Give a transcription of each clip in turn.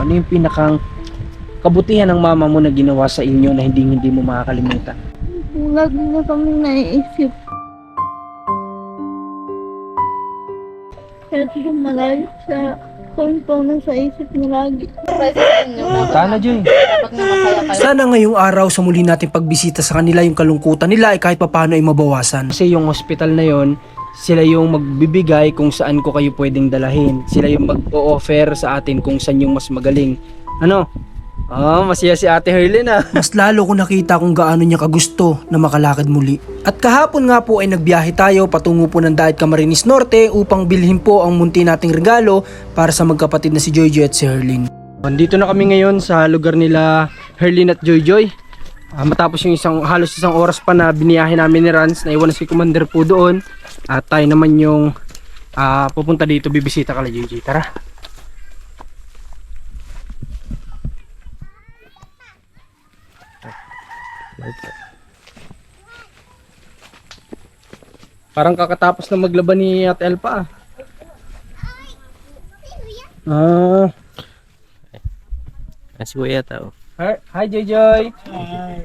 Ano yung pinakang kabutihan ng mama mo na ginawa sa inyo na hindi mo makakalimutan? Lagi na kami naiisip. Kahit kung malayo siya, kung nasa isip niya lagi. Sana, Joy. Sana ngayong araw sa muli nating pagbisita sa kanila yung kalungkutan nila ay kahit papano ay mabawasan. Kasi yung hospital na yon, sila yung magbibigay kung saan ko kayo pwedeng dalahin. Sila yung mag-o-offer sa atin kung saan yung mas magaling. Ano? Masaya si Ate Herlin ah. Mas lalo ko nakita kung gaano niya kagusto na makalakad muli. At kahapon nga po ay nagbiyahe tayo patungo po ng Daet Camarines Norte upang bilhin po ang munti nating regalo para sa magkapatid na si Joyjoy at si Herlin. Nandito na kami ngayon sa lugar nila Herlin at Joyjoy. Matapos yung halos isang oras pa na biniyahe namin ni Rans, naiwan na si Commander po doon. At tayo naman yung pupunta dito, bibisita kala Joyjoy. Tara. Parang kakatapos na maglaban ni Ate Elpa ah. Si Kuya tao. Hi Joyjoy. Hi.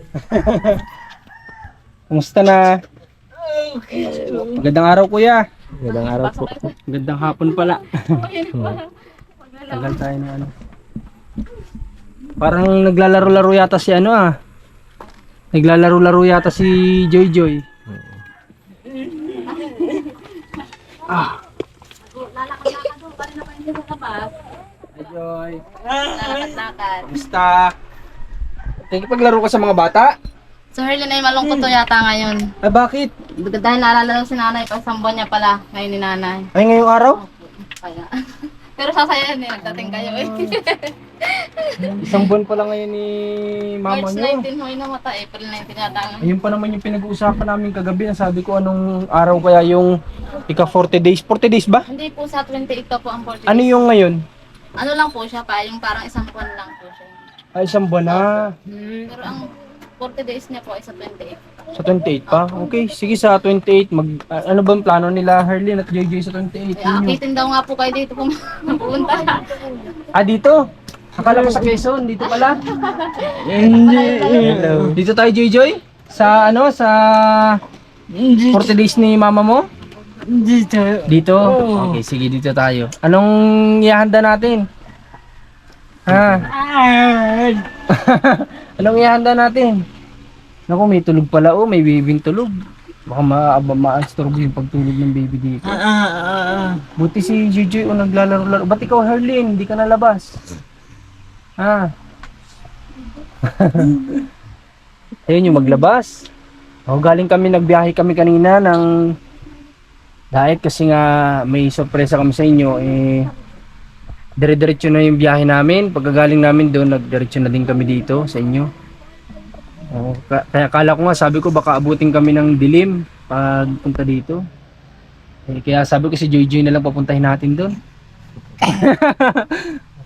Kumusta na? Magandang araw kuya. Magandang araw po. Magandang hapon pala. Tagal tayo na ano. Parang naglalaro-laro yata si ano ah. Naglalaro-laro yata si Joyjoy. Lalakad-lakad pa rin ako hindi sa labas. Hi Joy. Lalakad-lakad. Kumusta? Paglaro ka sa mga bata? So Herlin ay malungkot to yata ngayon. Bakit? Dahil naalala daw si nanay, pa isang buwan niya pala ngayon ni nanay. Ay ngayong araw? Kaya. Pero sasayahin eh, nagdating kayo eh. Isang buwan pa lang ngayon ni mama March niyo. 19 ho yung namata, April 19 yata nga. Ayun pa naman yung pinag-uusapan namin kagabi. Sabi ko anong araw kaya yung ika 40 days. 40 days ba? Hindi po sa 28 pa po ang 40 Ano days. yung ngayon? Ano lang po siya pa, yung parang isang buwan lang po siya. Ay, isang buwan na. Pero ang 40 days niya po ay sa 28. Sa 28 pa? Okay, sige sa 28. Ano ba ang plano nila Herlin at JJ sa 28? Eh, Yun yun. akitin daw nga po kayo dito kung pupunta. Dito? Akala ko sa Quezon, dito pala. Hello. Dito tayo JJ? Sa ano? Sa 40 days ni mama mo? Dito. Dito? Okay, sige dito tayo. Anong ihanda natin? Ha? Anong ihanda natin? Naku, may tulog pala oh, may bibing tulog. Baka ma-astorbo yung pagtulog ng baby dito. Buti si Joy naglalaro-laro. Ba't ikaw Herlin, hindi ka nalabas? Ha? Ayun yung maglabas. Galing kami, nagbiyahe kami kanina ng Daet kasi nga may sorpresa kami sa inyo. Dire-diretso na yung biyahe namin. Pagkagaling namin doon, nagdiretso na din kami dito sa inyo. Kaya kala ko nga, sabi ko baka abutin kami ng dilim pag punta dito. Kaya sabi ko si Joy na lang papuntahin natin doon.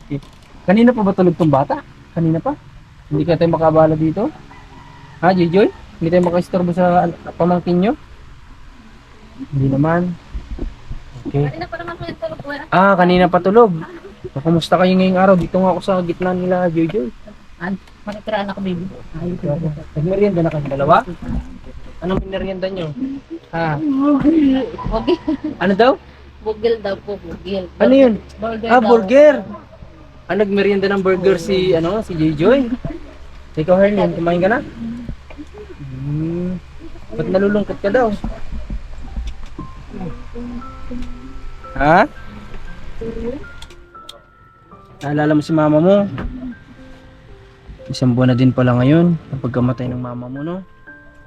Okay. Kanina pa ba tulog tong bata? Kanina pa? Hindi ka tayo makabala dito? Ha, Joy? Hindi tayo makaistorbo sa pamangkin nyo? Hindi naman. Okay. Kanina pa naman po yung tulog. Kanina pa tulog. Kumusta kayo ngayong araw? Dito nga ako sa gitna nila, Joy. Manitiraan ako, baby. Nagmerienda na kayo dalawa? Anong minerienda nyo? Ha? Bugil. Ano daw? Bugil daw po, bugil. Ano yun? Burger daw. Burger! Nagmerienda ng burger si Joy. Ikaw, Herlin, kumain ka na? Ba't nalulungkot ka daw? Ha? Naalala mo si mama mo? Isang buwan na din pala ngayon ang pagkamatay ng mama mo, no?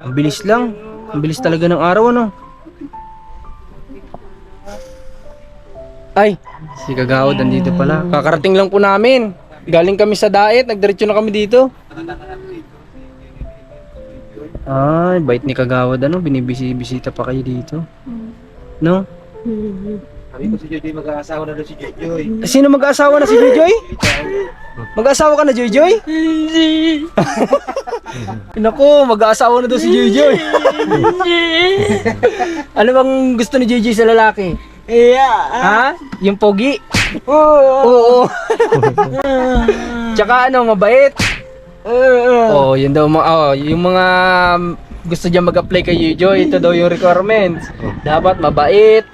Ang bilis lang. Ang bilis talaga ng araw, no? Ay, si Kagawad nandito pala. Kakarating lang po namin. Galing kami sa Daet, nagdiretso na kami dito. Ay, bait ni Kagawad, ano? Binibisita pa kayo dito. No? Sabi ko si Joy, mag-aasawa na daw si Joy. Sino mag-aasawa na si Joy? Mag-aasawa ka na, Joy? Naku, mag-aasawa na daw si Joy. Ano bang gusto ni Joy sa lalaki? Ha? Yung pogi? Oo. Tsaka ano, mabait. Oh, yun daw yung mga gusto diyan mag-apply kay Joy, ito daw yung requirements. Dapat mabait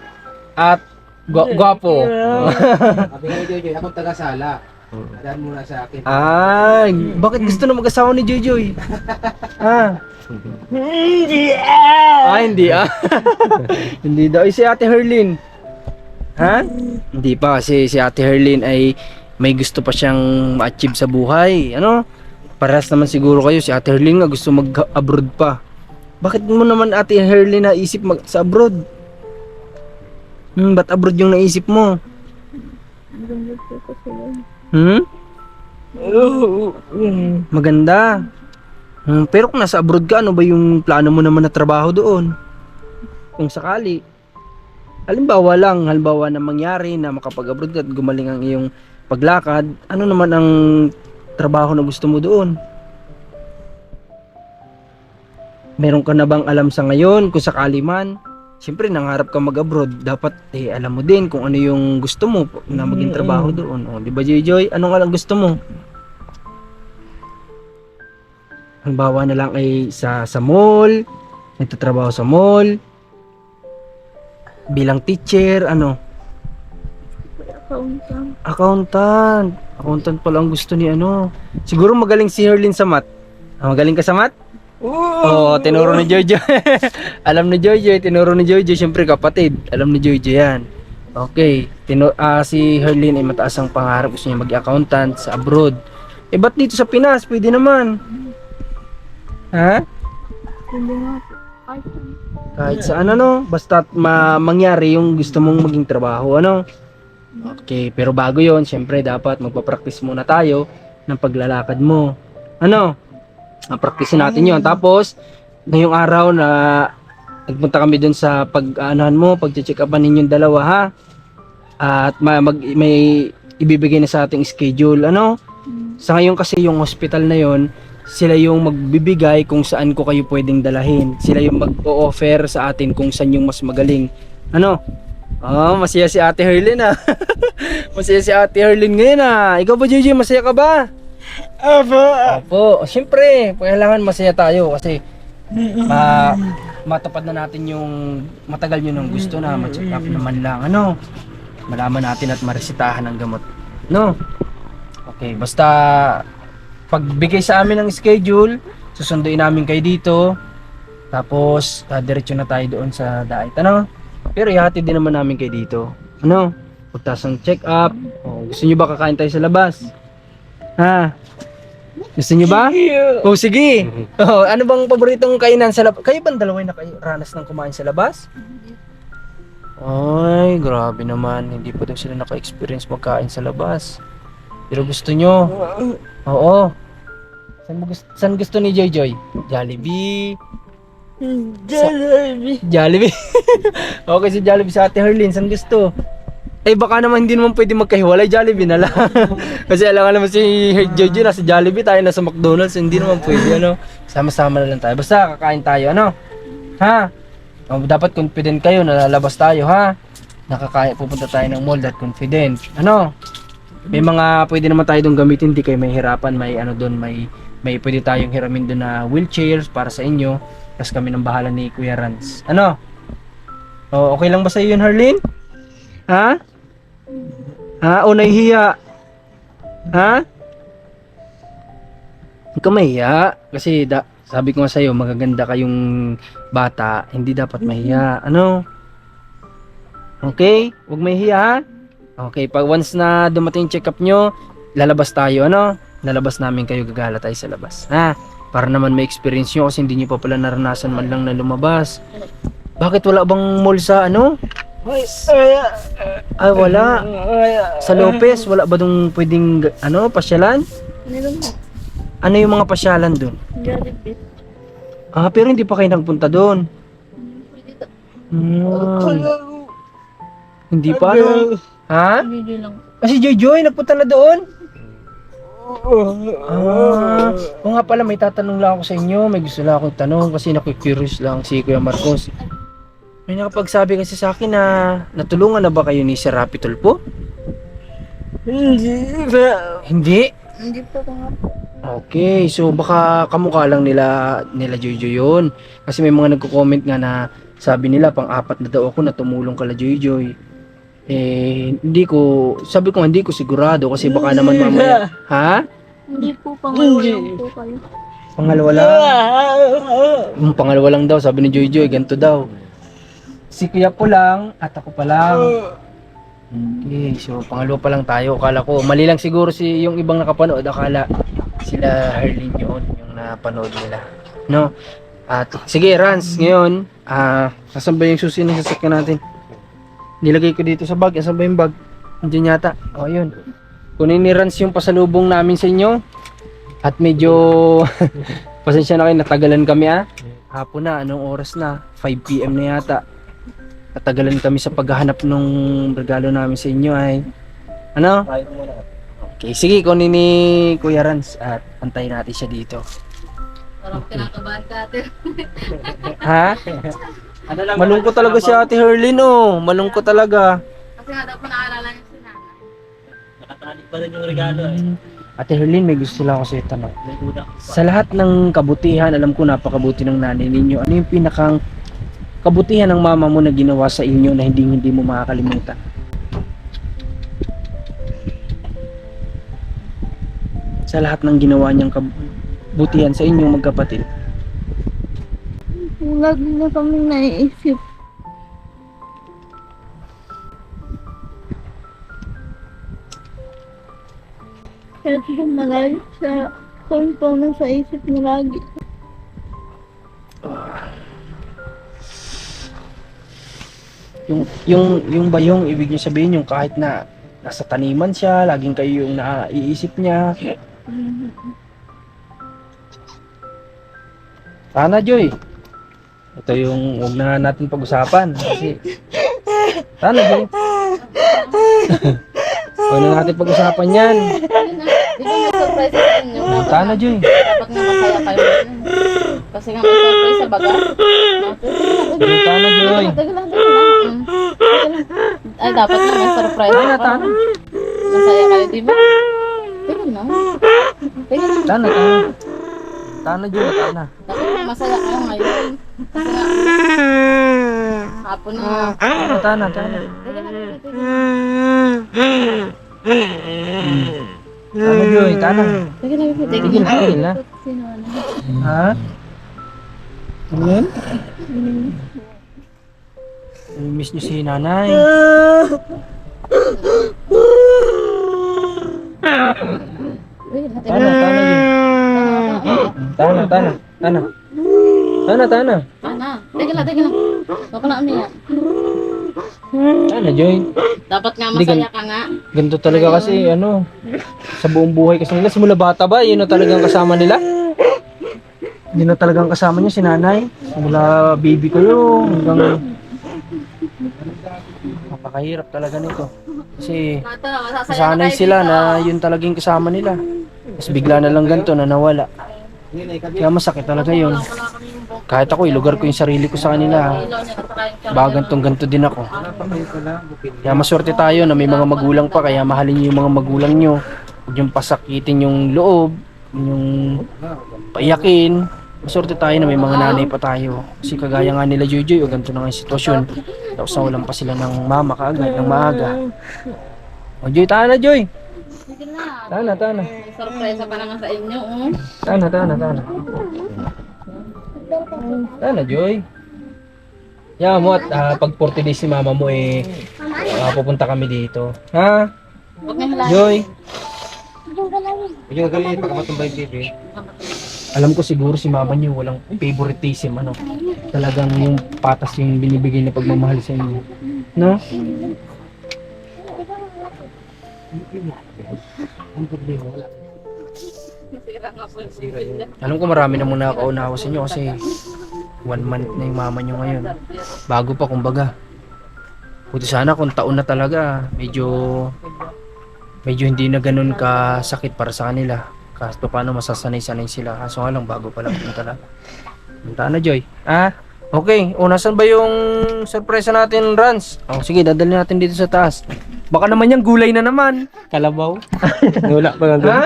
at gwapo. Sabi nga ni Joy, akong taga-sala. Daan muna sa akin. Bakit gusto na mag-asawa ni Joy? Hindi Hindi Hindi daw. Si Ate Herlin. Hindi pa kasi si Ate Herlin ay may gusto pa siyang ma-achieve sa buhay. Ano? Parehas naman siguro kayo. Si Ate Herlin nga gusto mag-abroad pa. Bakit mo naman Ate Herlin naisip sa abroad? Ba't abroad yung naisip mo? Ganda po kasi yun. Maganda. Pero kung nasa abroad ka, ano ba yung plano mo naman na trabaho doon? Kung sakali. Halimbawa na mangyari na makapag-abroad ka at gumaling ang iyong paglakad, ano naman ang trabaho na gusto mo doon? Meron ka na bang alam sa ngayon kung sakali man? Siyempre, nangarap ka mag-abroad, dapat alam mo din kung ano yung gusto mo na maging trabaho doon. O, di ba, Joy? Ano nga lang gusto mo? Halimbawa na lang ay sa mall, nagtatrabaho sa mall, bilang teacher, ano? Accountant pala ang gusto ni ano. Siguro magaling si Herlin sa math. Magaling ka sa math? Oo, tinuro ni Jojo. Alam ni Jojo, tinuro ni Jojo, syempre kapatid. Alam ni Jojo yan. Okay, si Herlin ay mataas ang pangarap, gusto niya mag-accountant sa abroad. Ba't dito sa Pinas? Pwede naman. Hindi nga po. Kahit saan ano, basta mangyari yung gusto mong maging trabaho, ano? Okay, pero bago yon, syempre dapat magpa-practice muna tayo ng paglalakad mo. Ano? Practice natin yon. Tapos, ngayong araw na nagpunta kami dun sa pag-aanahan mo, pag-check upan ninyong dalawa, ha? At may ibibigay na sa ating schedule, ano? Sa ngayon kasi yung hospital na yon, sila yung magbibigay kung saan ko kayo pwedeng dalahin. Sila yung mag-o-offer sa atin kung saan yung mas magaling. Ano? Masaya si Ate Herlin Masaya si Ate Herlin ngayon Ikaw ba, JJ? Masaya ka ba? Opo. Siyempre, kailangan masaya tayo kasi matupad na natin yung matagal nyo nang gusto na ma-check up naman lang. Ano? Malaman natin at maresitahan ng gamot. No? Okay, basta pagbigay sa amin ng schedule, susunduin namin kayo dito. Tapos, diretso na tayo doon sa Dait. Ano? Pero ihatid din naman namin kayo dito. Ano? Pagtas ng check up. Gusto nyo ba kakain tayo sa labas? Gusto nyo ba? Sige. Ano bang paboritong kainan sa labas? Kayo bang dalawa na kayo ranas ng kumain sa labas? Ay, grabe naman. Hindi pa daw sila naka-experience magkain sa labas. Pero gusto nyo? Oo. Saan gusto ni Joy? Jollibee? Jollibee? Okay, si Jollibee sa Ate Herlin. Saan gusto? Baka naman hindi naman pwede magkahiwalay. Jollibee na lang. Kasi alam naman si Joy nasa Jollibee, tayo nasa McDonald's. Hindi naman pwede, ano? Sama-sama na lang tayo. Basta kakain tayo, ano? Dapat confident kayo na lalabas tayo, ha? Pupunta tayo ng mall, that confident. Ano? May mga pwede naman tayo doon gamitin, hindi kayo may hirapan, may ano doon, may pwede tayong hiramin doon na wheelchairs para sa inyo. Tapos kami ng bahala ni Kuya Rans. Ano? Okay lang ba sa iyo yun, Herlin? O nahihiya? Hindi ka mahiya. Kasi sabi ko nga sa'yo, magaganda kayong bata, hindi dapat mahiya. Ano? Okay? Huwag mahiya, ha? Okay, pag once na dumating yung check-up nyo, lalabas tayo, ano? Lalabas namin kayo, gagala tayo sa labas. Para naman may experience nyo kasi hindi nyo pa pala naranasan man lang na lumabas. Bakit wala bang mall sa ano? Wala. Sa Lopez, wala ba dong pwedeng pasyalan? Meron mo. Ano yung mga pasyalan dun? Jollibee. Pero hindi pa kayo nagpunta doon. Hindi pa, ano? Video lang. Kasi Joy, nagpunta na doon? O nga pala, may tatanong lang ako sa inyo. May gusto lang akong tanong kasi naku-curious lang si Kuya Marcos. May nakapagsabi kasi sa akin na natulungan na ba kayo ni Sir Rapi Tulfo? Hindi? Hindi po ko nga po. Okay, so baka kamukha lang nila Jojo yun. Kasi may mga nagko-comment nga na sabi nila pang-apat na daw ako na tumulong kala Joy. Hindi ko, sabi ko hindi ko sigurado kasi baka naman mamaya. Ha? Hindi po pangalawa lang po kayo. Pangalawa lang? Pangalawa lang daw, sabi ni Joy, ganito daw. Si Kuya po lang at ako pa lang. Okay, so pangalawa pa lang tayo. Akala ko, mali lang siguro si yung ibang nakapanood. Akala sila Herlin yun, yung napanood nila. No? At sige, Rans, ngayon, saan ba yung susi ng sasakyan natin? Nilagay ko dito sa bag. Saan ba yung bag? Diyan yata. O, yun. Kunin ni Rans yung pasalubong namin sa inyo. At medyo, pasensya na kayo, natagalan kami Hapon na, anong oras na? 5 PM na yata. Natagalan kami sa paghahanap ng regalo namin sa inyo ay. Ano? Okay, sige, kunin ni Kuya Rans at antayin natin siya dito. Parang kinakabahan ka ate. Ha? Malungkot talaga si Ate Herlin, oh. Malungkot talaga. Kasi nga daw po naalala niya si nanay. Nakatanig pa rin yung regalo eh. Ate Herlin, may gusto lang ako sa'yo tanong. Sa lahat ng kabutihan, alam ko napakabuti ng nanay ninyo. Ano yung pinakang kabutihan ng mama mo na ginawa sa inyo na hindi mo makakalimutan? Sa lahat ng ginawa niyang kabutihan sa inyong magkapatid. Lagi na kami naiisip. Kahit po malayo siya, kung po nasa isip niya lagi. Yung bayong ibig niyo sabihin yung kahit na nasa taniman siya, laging kayo yung naiisip niya. Sana Joy. Ito yung huwag na natin pag-usapan kasi sana Joy. Huwag na natin pag-usapan yan. Di ba may surprise sa inyo? Sana Joy. Dapat nga masaya kayo. Kasi nga may surprise sa baga. Sana Joy. Teka lang. Ay, dapat nga may surprise. Sana, sana. Masaya kayo, di ba? Teka lang. Teka lang. Sana. Sana Joy, sana. Dapat masaya kayo ngayon. Kasi nga, hapon na nga. Sana. Teka lang. Sana Joy, sana. Teka lang. Tigil na. Sino ano? Ha? Ano yun? Miss niyo si nanay. Tana yun. Tana. Ana, teka lang. Huwag ka na umiyak. Tana, Joy. Dapat nga Hindi, masaya ka nga. Ganito talaga kasi, sa buong buhay kasi nila, simula bata ba, yun na talagang kasama nila? Yun na talagang kasama niya si nanay. Simula baby kayo, hanggang napakahirap talaga nito. Kasi nasanay sila na yun talagang kasama nila. Tapos bigla na lang ganito na nawala. Kaya masakit talaga yun. Kahit ako, ilugar ko yung sarili ko sa kanila. Bagantong ganito din ako. Kaya maswerte tayo na may mga magulang pa, kaya mahalin niyo yung mga magulang nyo. Huwag yung pasakitin yung loob, yung paiyakin. Maswerte tayo na may mga nanay pa tayo. Kasi kagaya nga nila Joy, o ganito na nga yung sitwasyon. Tapos nawalan pa sila ng mama kaagad, ng maaga. O Joy, tana Joy! Sige na. Tana. May surprise pa naman sa inyo. Oh. Tana. Tana Joy. Yeah mo at pag 40 days si mama mo pupunta kami dito. Ha? Huwag na hilahin. Joy, Yung galing pagkakatumbay TV. alam ko siguro si mama niyo walang favoritism Talagang yung patas yung binibigay na pagmamahal sa inyo. No? Alam ko marami na muna nakakaunawa sa inyo kasi 1 month na yung mama niyo ngayon. Bago pa kumbaga. Buti sana kung taon na talaga, medyo hindi na ganun kasakit para sa kanila. Kahit pa paano masasanay-sanay sila. Kaso nga lang bago pa lang yun talaga. Punta na Joy. Okay, nasan ba yung sorpresa natin, Rans? Oh, sige, dadalhin natin dito sa taas. Baka naman yung gulay na naman. Kalabaw. Inuula pa nga doon. Ha?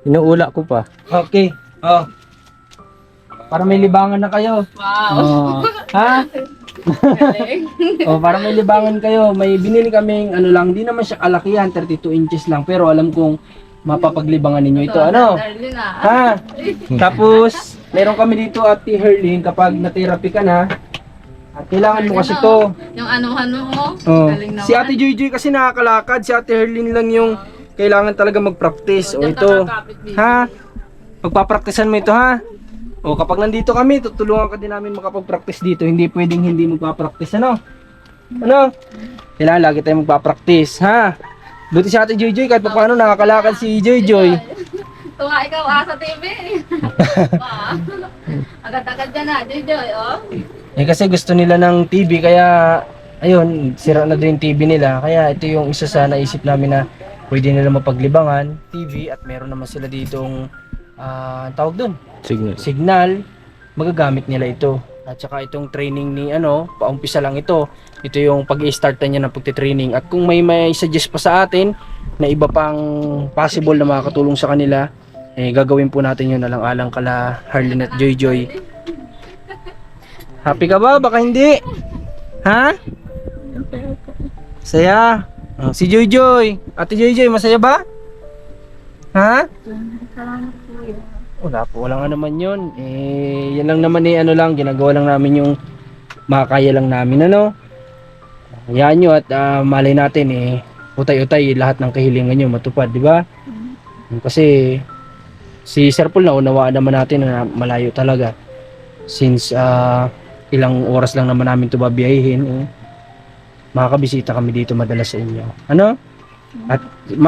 Inuula ko pa. Okay. Oh. Para may libangan na kayo. Wow. Oh. Ha? Galing. Oh, para may libangan kayo. May binili kaming ano lang, di naman siya kalakihan, 32 inches lang, pero alam kong mapapaglibangan ninyo ito. Ano? Darlene ah. Ha? Tapos, meron kami dito at Herlin, kapag na-therapy ka na, at kailangan mo kasi to. Yung ano mo. Oh. Galing naman. Si Ate Joy kasi nakakalakad, si Ate Herlin lang yung kailangan talaga mag-practice. O Diyan ito, ka kakapit, baby. ha? Pagpapraktisan mo ito, ha? O kapag nandito kami, tutulungan ka din namin makapag-practice dito. Hindi pwedeng hindi magpa-practice, ano? Ano? Kailangan lagi tayong magpa-practice, ha? Buti si Ate Joy, kahit pa paano nakakalakad si Joy. Ito nga ikaw sa TV. Ah. Agad-agad ka na, Joy, oh. Eh kasi gusto nila ng TV, kaya ayun, sira na din yung TV nila. Kaya ito yung isa sa naisip namin na pwede nila mapaglibangan, TV, at meron naman sila ditong ang tawag dun, signal, magagamit nila ito. At saka itong training ni paumpisa lang ito. Ito yung pag-i-start niya ng pagte-training. At kung may suggest pa sa atin na iba pang possible na makakatulong sa kanila, eh gagawin po natin yun alang-alang kala Harlin at Joy. Happy ka ba? Baka hindi. Ha? Saya. Si Joy. Ate Joy, masaya ba? Ha? Wala po, walang ano man yun. Eh, yan lang naman ginagawa lang namin yung makakaya lang namin, ano. Hayaan nyo at malay natin utay-utay lahat ng kahilingan nyo matupad, di ba? Kasi si Sir Paul naunawaan naman natin na malayo talaga. Since ilang oras lang naman namin ito babiyahin, makakabisita kami dito madalas sa inyo. Ano? At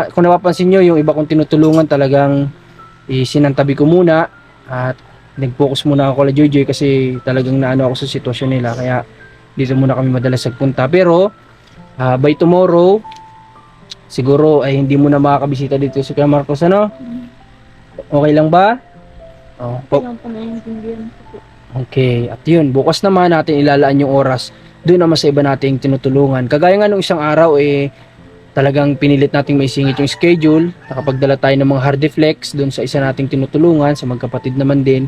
kung napapansin nyo, yung iba kong tinutulungan talagang sinantabi ko muna at nag-focus muna ako kay Joy kasi talagang naano ako sa sitwasyon nila, kaya dito muna kami madalas nagpunta. Pero by tomorrow siguro ay hindi muna makakabisita dito si Kuya Marcos, ano? Okay lang ba? Oh, okay, at yun, bukas naman natin ilalaan yung oras doon naman sa iba nating tinutulungan. Kagaya nga nung isang araw talagang pinilit nating maisingit yung schedule. Nakapagdala tayo ng mga hard deflex doon sa isa nating tinutulungan, sa magkapatid naman din.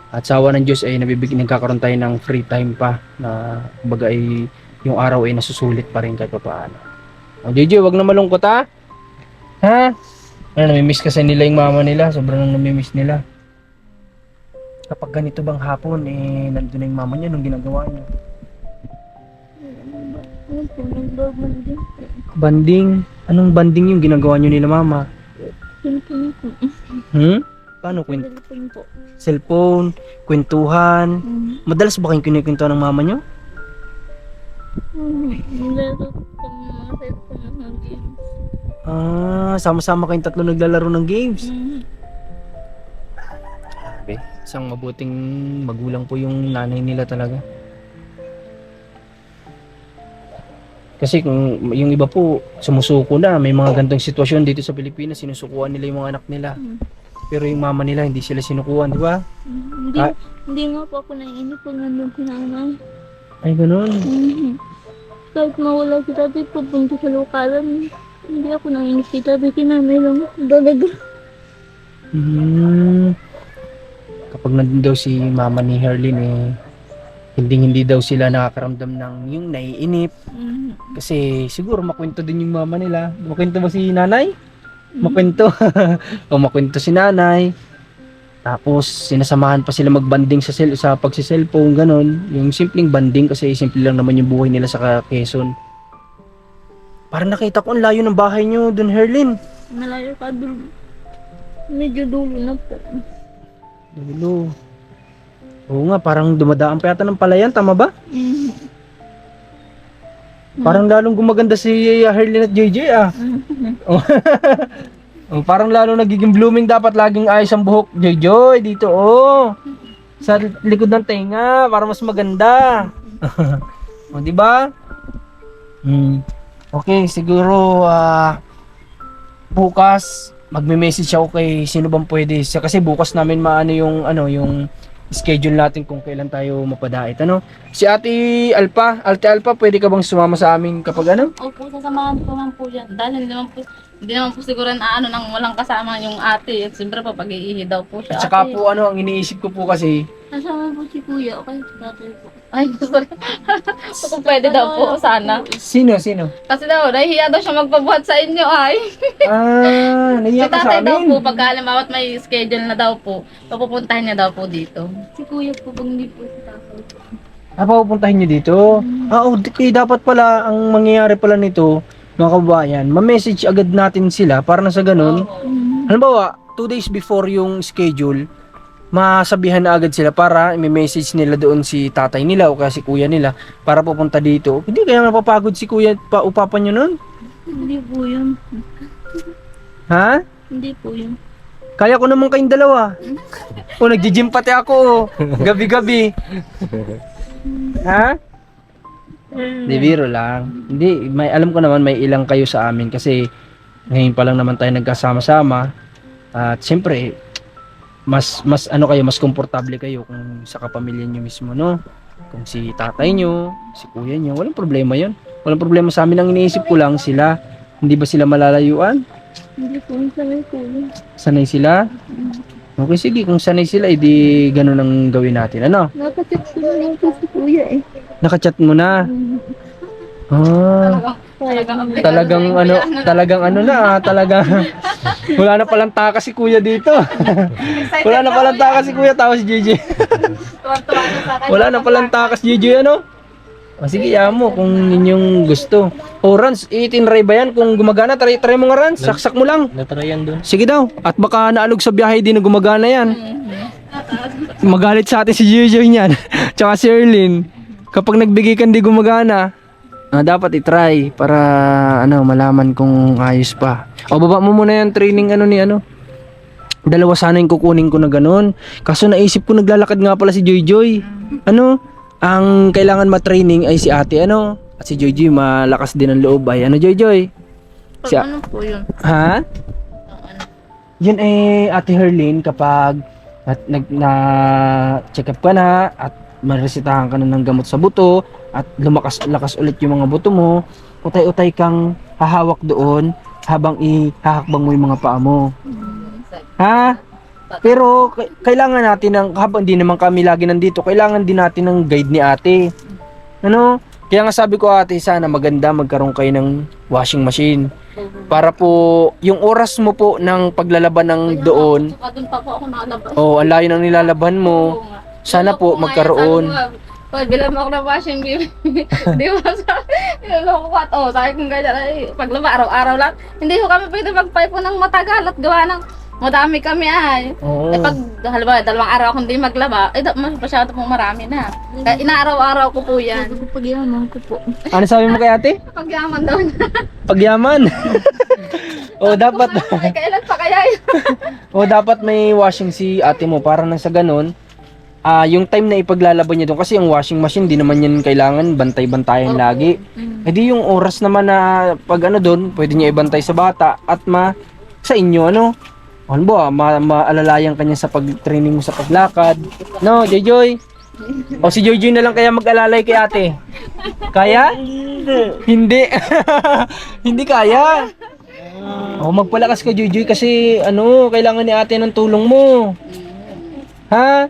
At sa awa ng Diyos ay nagkakaroon tayo ng free time pa na kumbaga yung araw ay nasusulit pa rin kahit paano. O Jojo, wag na malungkot, ha? Ha? Namimiss kasi nila yung mama nila. Sobrang namimiss nila. Kapag ganito bang hapon, nandun na yung mama niya nung ginagawa niya. Banding? Anong banding yung ginagawa nyo nila mama? Paano cellphone, kwentuhan. Madalas ba kayong kinikwentuhan ng mama nyo? Sama-sama kayong tatlo naglalaro ng games. Isang mabuting magulang po yung nanay nila talaga. Kasi kung yung iba po sumusuko na, may mga gantong sitwasyon dito sa Pilipinas, sinusukuan nila yung mga anak nila. Pero yung mama nila hindi sila sinukuan, di ba? Hindi nga po ako naiinip pag nandun si nanay. Ay, ganun. Kahit mawala si tatay, pupunta sa lokalan. Hindi ako naiinip si tatay, si nanay lang. Talaga. Kapag nandun daw si mama ni Herlin, hindi daw sila nakakaramdam ng yung naiinip. Kasi siguro makwento din yung mama nila. Makwento ba si nanay? Makwento. O makwento si nanay. Tapos sinasamahan pa sila magbanding sa pagsi-cellphone, ganon. Yung simpleng banding kasi simple lang naman yung buhay nila sa Quezon. Parang nakita ko ang layo ng bahay nyo dun, Herlin. Malayo pa dulo. Medyo dulo na po. Dulo. Oo nga, parang dumadaan pa yata ng palayan, tama ba? Parang lalong gumaganda si Herlin at JJ, Oh, parang lalo nagiging blooming, dapat laging ayos ang buhok, Joy, dito, sa likod ng tenga para mas maganda. O, di ba? Okay, siguro bukas magme-message ako kay sino bang pwede. Kasi bukas namin maano yung schedule natin kung kailan tayo mapadait. Ano? Si Ate Alpa, pwede ka bang sumama sa amin kapag ano? Opo, sasamahan ko man po yan. Dahil hindi naman po siguro na ano nang walang kasama yung ate. At siyempre pa pag-iihi daw po siya. At saka ate. po ano, ang iniisip ko po kasi, Kasama po si kuya, okay? Tatay po. Ay, sorry. Kung pwede daw po, sana. sino? Kasi daw, nahihiya daw siya magpabuhat sa inyo ay. Ah, Si naiyak ka sa tatay daw po, amin. pagka halimbawa may schedule na daw po, papupuntahin niya daw po dito. Si kuya po, pag hindi po si tatay po. Papupuntahin nyo dito? Dapat pala, ang mangyayari pala nito, mga kababayan, ma-message agad natin sila para na sa ganun. Halimbawa, 2 days before yung schedule, masabihan na agad sila para i-message nila doon si tatay nila o kaya si kuya nila para pupunta dito. Hindi kaya napapagod si kuya o papa nyo nun? Hindi po yun. Ha? Hindi po yun. Kaya ko naman kayong dalawa. O, nagji-gym pati ako. Gabi-gabi. Ha? Di, biro lang. Hindi, alam ko naman may ilang kayo sa amin kasi ngayon pa lang naman tayo nagkasama-sama. At siyempre, mas komportable kayo kung sa kapamilya nyo mismo, no? Kung si tatay nyo, si kuya nyo, walang problema yon. Walang problema sa amin. Ang iniisip ko lang sila, hindi ba sila malalayuan? Hindi po yung sanay po yun. Sanay sila? Okay, sige. Kung sanay sila, edi ganun ang gawin natin. Ano? Nakachat ko na lang po si kuya eh. Nakachat mo na? Ah, talagang wala na palang takas si kuya dito. Wala na palang takas si kuya, tapos si JJ. Tuwan-tuwa na sa akin. Wala na palang takas JJ, ano? Sige, mo kung inyong gusto. O, Rans, itinry ba yan? Kung gumagana, try mo nga, Rans. Saksak mo lang. Natryan doon. Sige daw. At baka naalog sa biyahe din na gumagana yan. Magalit sa atin si JJ niyan. Tsaka si Erlyn. Kapag nagbigay ka di gumagana, dapat i-try para malaman kung ayos pa. O, baba mo muna yung training Dalawa sana yung kukunin ko na ganun. Kaso naisip ko naglalakad nga pala si Joy. Ang kailangan ma-training ay si ate at si Joy malakas din ang loob ay Joy. Ano po yun? Ha? Yun Ate Herlin kapag na-check up ka na at maresitahan ka na ng gamot sa buto at lakas ulit yung mga buto mo, utay-utay kang hahawak doon habang ihahakbang mo yung mga paa mo. Ha? Pero kailangan natin habang hindi naman kami lagi nandito, kailangan din natin ng guide ni ate. Kaya nga sabi ko ate, sana maganda magkaroon kayo ng washing machine. Para po, yung oras mo po ng paglalaban ng doon, Doon pa po ako nakalabas. ang layo ng nilalaban mo, sana po magkaroon. Bilang mo ako ng washing baby. Di ba? Niloloko ko. Sabi kong ganyan, paglaba araw-araw lang. Hindi ko kami pwede magpipe po ng matagal at gawa ng madami kami ay. Oo. Pag halimbawa 2 araw akong hindi maglaba, masyado pong marami na. Kaya inaaraw-araw ko po yan. Pagyaman ko po. Ano sabi mo kay ate? Pagyaman daw niya. Pagyaman. dapat Ay, kailan pa kaya yun? dapat may washing si ate mo para nang sa ganun. Yung time na ipaglalaban niya doon kasi yung washing machine di naman yan kailangan bantay-bantayan lagi. Di yung oras naman na pag doon, pwede niya ibantay sa bata at sa inyo maalalayan kanya sa pag-training mo sa paglakad. No, Joy. O si Joy na lang kaya mag-alalay kay ate. Kaya? Hindi. Hindi kaya. Magpalakas ka Joy kasi kailangan ni ate ng tulong mo. Ha?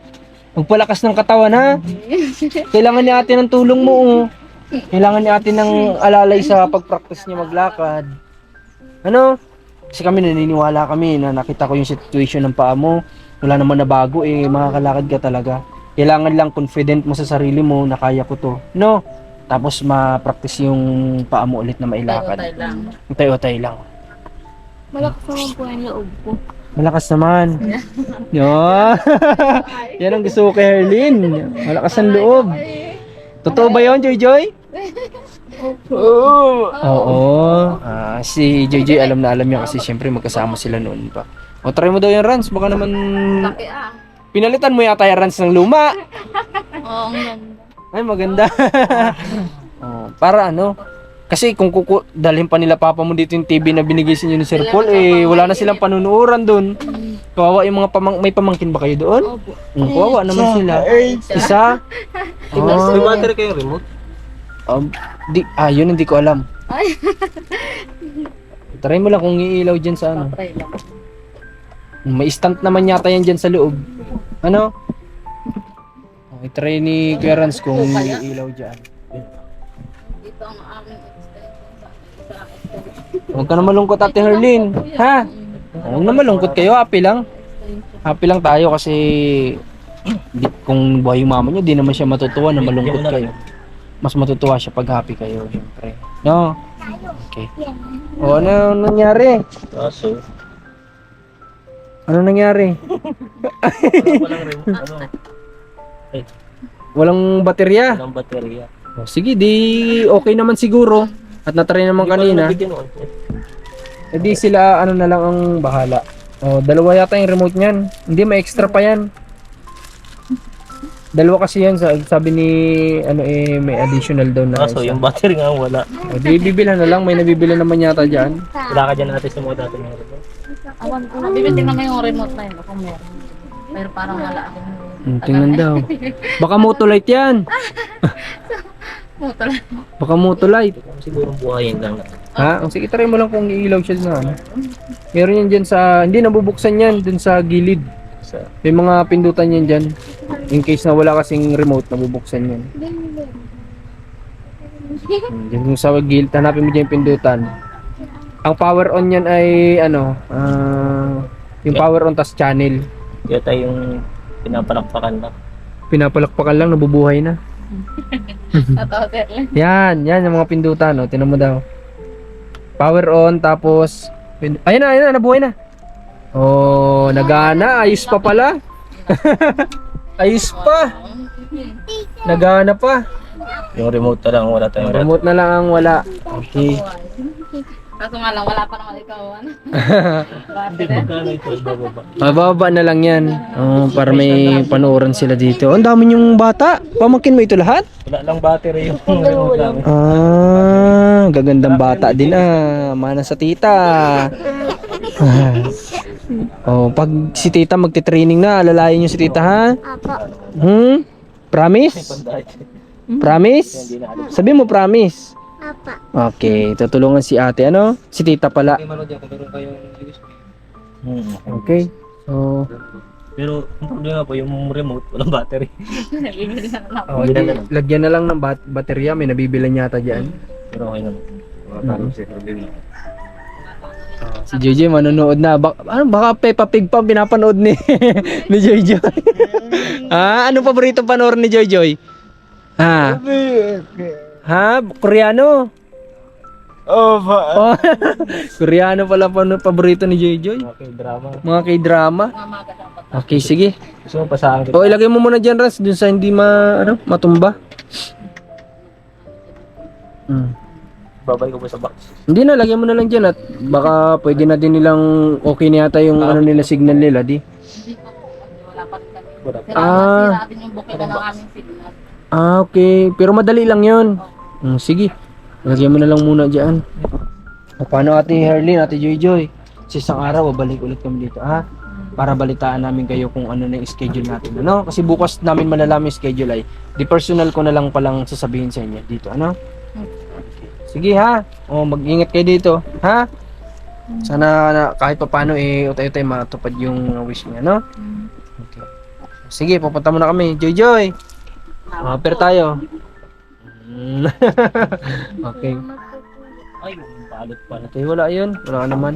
Magpalakas ng katawan ha. Kailangan ni ate ng tulong mo. Kailangan ni ate ng alalay sa pag-practice niya maglakad. Kasi kami naniniwala kami na nakita ko yung situation ng paa mo. Wala naman na bago makakalakad ka talaga. Kailangan lang confident mo sa sarili mo na kaya ko to. Tapos ma-practice yung paa mo ulit na mailakad. Tay lang. Utay-utay lang. Malakas naman po yung loob ko. Malakas naman. Yan ang gusto ko kay Herlin. Malakas ang loob. Totoo ba yun, Joy? Oo. Si JJ alam na alam niya kasi syempre magkasama sila noon pa. Try mo daw yung Rans. Baka naman Laki pinalitan mo yata yung Rans ng luma. Oo, ang ganda. Ay, maganda. Para Kasi kung dalhin pa nila papa mo dito yung TV na binigay sa inyo ni Sir Paul, wala na silang panunuuran doon. Kawawa yung mga may pamangkin ba kayo doon? Opo. Kawawa naman sila. Isa? May battery kayong remote? Yun hindi ko alam. Ay. Try mo lang kung iilaw dyan sa ano. Try lang. May stand naman yata yan dyan sa loob. Ano? I-try ni Kuya Rans kung iilaw dyan. Dito ang aming extension sa extension. Huwag ka na malungkot, Ate Herlin. Ha? Huwag na malungkot kayo. Happy lang. Happy lang tayo kasi kung buhay yung mama nyo, di naman siya matutuwa na malungkot kayo. Mas matutuwa siya pag happy kayo, syempre. No? Okay. O, ano nangyari? Kaso, Ano nangyari? walang remote. Walang baterya? Walang baterya. O, sige, di okay naman siguro. At natry naman kanina. Eh di sila ano na lang ang bahala. O, dalawa yata yung remote niyan. Hindi, may extra pa yan. Dalawa kasi yan, sabi ni may additional daw na Kaso, isa. yung battery nga wala. O, di bibilhan na lang, may nabibili naman yata dyan. Wala ka dyan natin sa mga dati ng remote. Awan ko na. Bibitin naman yung remote na yun kung meron. Pero parang wala akong Tingnan daw. Baka Motolite yan. motor. Baka Motolite. Siguro buhayin lang. Ha? Sige, try mo lang kung iilaw siya na ano. Meron yan dyan sa, hindi nabubuksan yan, dun sa gilid. May mga pindutan yan dyan. In case na wala kasing remote, nabubuksan yan. Dyan kung sa gilid, hanapin mo dyan yung pindutan. Ang power on yan ay yung power on tas channel. Kaya tayo yung pinapalakpakan na. Pinapalakpakan lang, nabubuhay na. Totoo, sir. Yan yung mga pindutan, no? Tinan mo daw. Power on, tapos ayun na, nabuhay na. Oh, nagana, ayos pa pala. Ayos pa. Nagana pa. Yung remote na lang wala tayong Remote na lang ang wala. Okay. Kaso nga lang, wala pa naman ikaw. Ano? Hindi, magkano ito? Bababa. Mababa na lang yan. Oh, para may panoorin sila dito. Ang dami yung bata. Pamangkin mo ito lahat? Wala lang battery yung remote lang. Gagandang bata din Mana sa tita. Oh, pag si tita magti-training na, alalayan niyo si tita ha? Promise? Promise? Sabi mo promise. Okay, tutulungan si ate ano? Si tita pala. Okay. So, Pero ang problema po yung remote walang battery. Bibili na lang. oh, lagyan na lang ng baterya, may nabibilan yata diyan. Pero okay naman. Si Joy manonood na. Baka Peppa Pig pa pinapanood ni ni Joy. Ano paborito panoorin ni Joy? Ha? Koreano? Oh, Koreano pala paborito ni Joy. Okay, drama. Mga K-drama. Okay, sige. Gusto mo pasahan kita? O, ilagay mo muna dyan, Ras, dun sa hindi matumba. Babay ko ba sa box? Hindi na, lagyan mo na lang dyan at baka pwede na din nilang okay na yata yung nila signal nila, di? Hindi pa po. Wala pa rin kami. Wala. Sira din yung bukid ng aming signal. Okay. Pero madali lang yun. Sige. Lagyan mo na lang muna dyan. Paano Ate Herlin, Ate Joy? Sa isang araw, babalik ulit kami dito, ha? Para balitaan namin kayo kung ano na yung schedule natin, ano? Kasi bukas namin malalaman yung schedule ay di personal ko na lang palang sasabihin sa inyo dito, ano? Sige, ha? O, mag-ingat kayo dito, ha? Sana kahit pa paano, utay-utay matupad yung wish niya, no? Okay. Sige, pupunta muna kami. Joy! Pair tayo. Okay. Ay, balot pala. Okay, wala yun. Wala ka naman.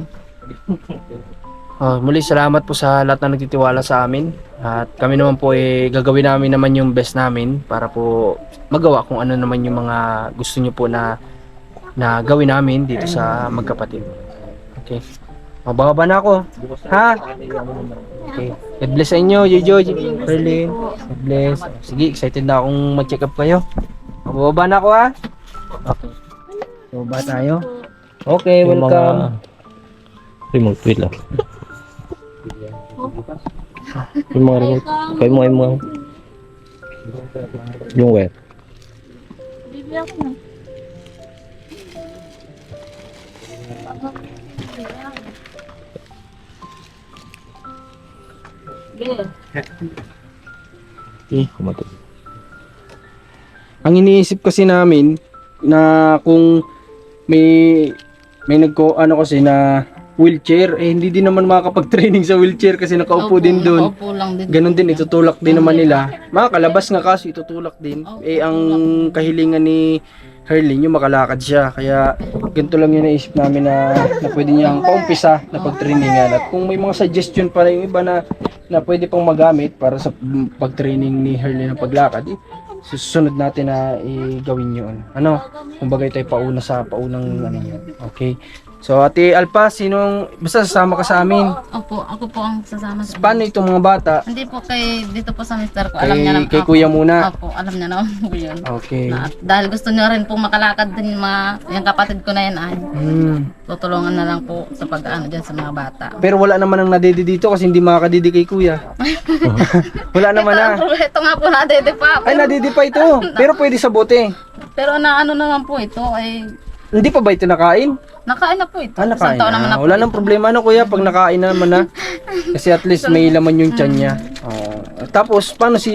Muli salamat po sa lahat na nagtitiwala sa amin. At kami naman po gagawin namin naman yung best namin para po magawa kung ano naman yung mga gusto nyo po na gawin namin dito sa magkapatid. Okay. Mababa na ako. Ha? Okay. God bless sa inyo, Jojo, Perlin. God bless. Sige, excited na akong mag-check up kayo. Mababa na ako, ha? Okay. Mababa tayo. Okay, Yung welcome. Remote, wait lang. Yung mga remote. Kaya mo yung wire. Bibili ako na. Kumatot. Ang iniisip kasi namin na kung may ano kasi na wheelchair, eh hindi din naman makakapag-training sa wheelchair kasi nakaupo din doon. Nakaupo lang din. Ganon din, itutulak din naman nila. Makakalabas nga kasi itutulak din. Eh ang kahilingan ni Herlin, yung makalakad siya. Kaya ganito lang yung naisip namin na pwede niyang paumpisa na pag-trainingan. At kung may mga suggestion para yung iba na pwede pang magamit para sa pag-training ni Herlin ng paglakad, susunod natin na gawin yun. Ano? Kumbaga ito ay paunang ano yun. Okay. So, Ate Alpa, basta sasama ka sa amin. Opo, ako po ang sasama sa Paano itong mga bata? Hindi po dito po sa mister ko. Alam niya naman. Kay Kuya muna. Opo, alam niya naman po yun. Okay. Dahil gusto niya rin po makalakad din yung kapatid ko na yan ay. Tutulungan na lang po sa pag-ano dyan sa mga bata. Pero wala naman ang nadede dito kasi hindi makakadede kay Kuya. Wala naman na. Ito nga po nadede pa. Ay, nadede pa ito. Pero pwede sa bote. Pero na ano naman po ito ay Hindi pa ba ito nakain? nakain na po ito. Nakain Isang taon naman na. na po Wala ito. nang problema na Kuya pag nakain na naman na. Kasi at least may laman yung tiyan niya. Tapos, paano si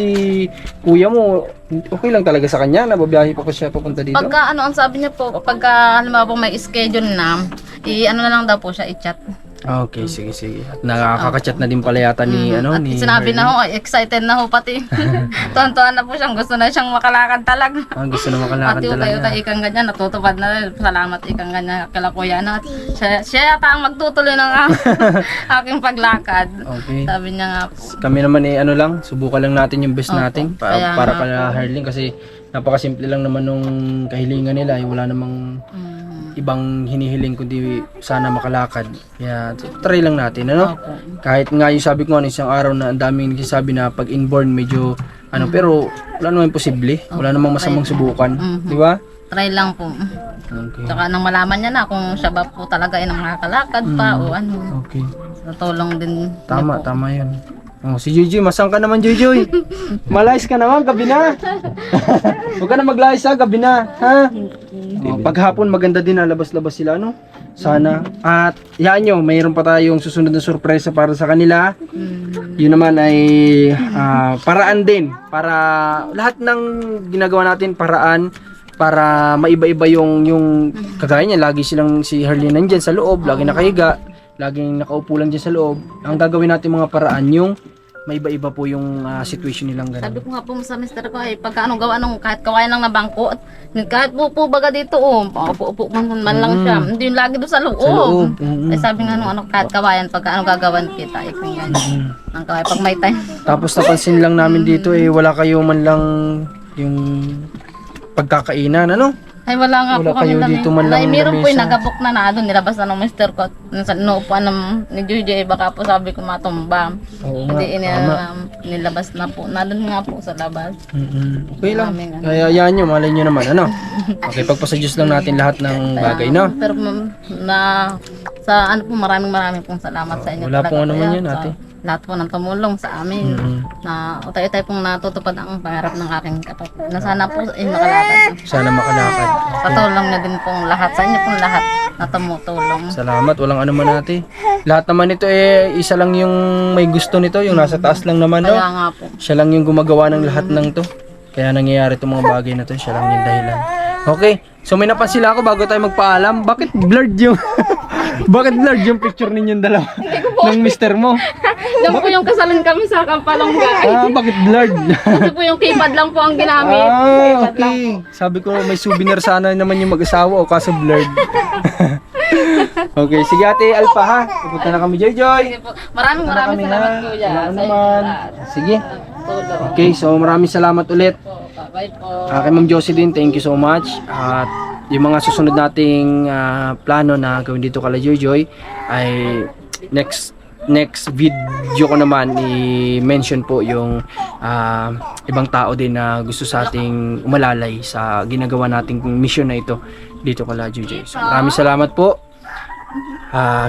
Kuya mo? Okay lang talaga sa kanya? Nababiyahe pa ko siya papunta dito? Pagka ano ang sabi niya po, pagka halimbawa po may schedule na, ano na lang daw po siya i-chat. Okay, sige. At nakaka-chat na din pala yata ni At ni sinabi na ho, ay, excited na ho pati. Tuwan-tuwan na po siyang gusto na siyang makalakad talaga. Gusto na makalakad At talaga. utay-utay ikang ganyan, natutupad na rin. Salamat ikang ganyan kala kuya na. At siya yata ang magtutuloy ng aking paglakad. Okay. Sabi niya nga po. Kami naman ano lang, subukan lang natin yung best Opo, natin kaya para nga pala Herlin kasi napakasimple lang naman nung kahilingan nila, wala namang ibang hinihiling kundi sana makalakad. Kaya try lang natin, ano? Opo. Kahit nga yung sabi ko isang araw na ang daming nagsasabi na pag inborn medyo pero wala namang imposible. Wala namang masamang subukan, di ba? Try lang po. Okay. Tsaka nang malaman niya na kung siya ba po talaga ay nakakalakad pa o ano. Okay. Natulong din. Tama, tama 'yun. Oh, si Jujoy, masang ka naman Jujoy. Malayas ka naman, gabi na. Huwag ka na maglayas ha, gabi na. Ha? Oh, paghapon maganda din labas-labas sila, no? Sana. At yan nyo, mayroon pa tayong susunod na sorpresa para sa kanila. Yun naman ay paraan din. Para lahat ng ginagawa natin, paraan para maiba-iba yung kagaya niya. Lagi silang si Herlin nandyan sa loob, lagi nakahiga, laging nakaupo lang dyan sa loob. Ang gagawin natin mga paraan yung may iba-iba po yung situation nilang Sabi ganun. ko nga po sa mister ko ay pagka gawa nung kahit kawayan lang na bangko at kahit po baga dito paupo-upo man lang siya. Hindi yung lagi doon sa loob. Sa loob. Ay sabi nga nung kahit kawayan pagka gagawan kita ikong yan. Ang kawayan pag may time. Tapos napansin lang namin dito wala kayo man lang yung pagkakainan, ano? Ay wala nga Wala po kami kayo lang. dito man lang Ay meron po yung lamesa. nagabok na doon nilabas na ng mister ko. Sa inuupuan ni Judy baka po sabi ko matumba. Oo nga, Hindi tama. nilabas na po. Nandun nga po sa labas. Okay lang. Maraming ano. Kaya yan nyo, malay nyo naman, ano? Okay, pagpasadyos lang natin lahat ng bagay, no? Pero sa ano po maraming pong salamat sa inyo. Wala talaga, pong ano man kuya, yan, sa ate. Lahat po ng tumulong sa amin na utay-utay pong natutupad ang pangarap ng aking kapatid. Na sana po makalakad. Sana makalakad. Patulong na din pong lahat. Sa inyo pong lahat na tumutulong. Salamat, walang ano man ate. Lahat naman ito isa lang yung may gusto nito, yung nasa taas lang naman, no? Kaya nga po. Siya lang yung gumagawa ng lahat ng to. Kaya nangyayari itong mga bagay na to, siya lang yung dahilan. Okay, so may napansin lang ako bago tayo magpaalam. Bakit blurred yung bakit blurred yung picture ninyong dalawa ng mister mo? Diyan po yung kasalan kami sa Kampalongga. Bakit blurred? Kasi po yung keypad lang po ang ginamit. Okay. Sabi ko may souvenir sana naman yung mag-asawa o kaso blurred. Okay, sige ate Alpha ha. Pupunta na kami Joy. Maraming Kami, salamat ha? kuya. Wala Sa inyo naman. lahat. Sige. Tulong. Okay, so maraming salamat ulit. Bye po. Kay Ma'am Josie din, thank you so much. At yung mga susunod nating plano na gawin dito kala Joy ay next video ko naman i-mention po yung ibang tao din na gusto sa ating umalalay sa ginagawa nating mission na ito dito kala Joy. So maraming salamat po.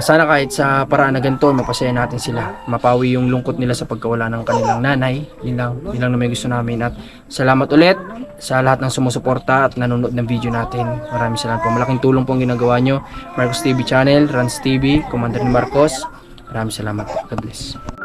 Sana kahit sa paraan na ganito, mapasaya natin sila. Mapawi yung lungkot nila sa pagkawala ng kanilang nanay. Yun lang naman gusto namin. At salamat ulit sa lahat ng sumusuporta at nanonood ng video natin. Maraming salamat po. Malaking tulong po ang ginagawa nyo. Marcos TV Channel, Rans TV, Commander ni Marcos. Maraming salamat po. God bless.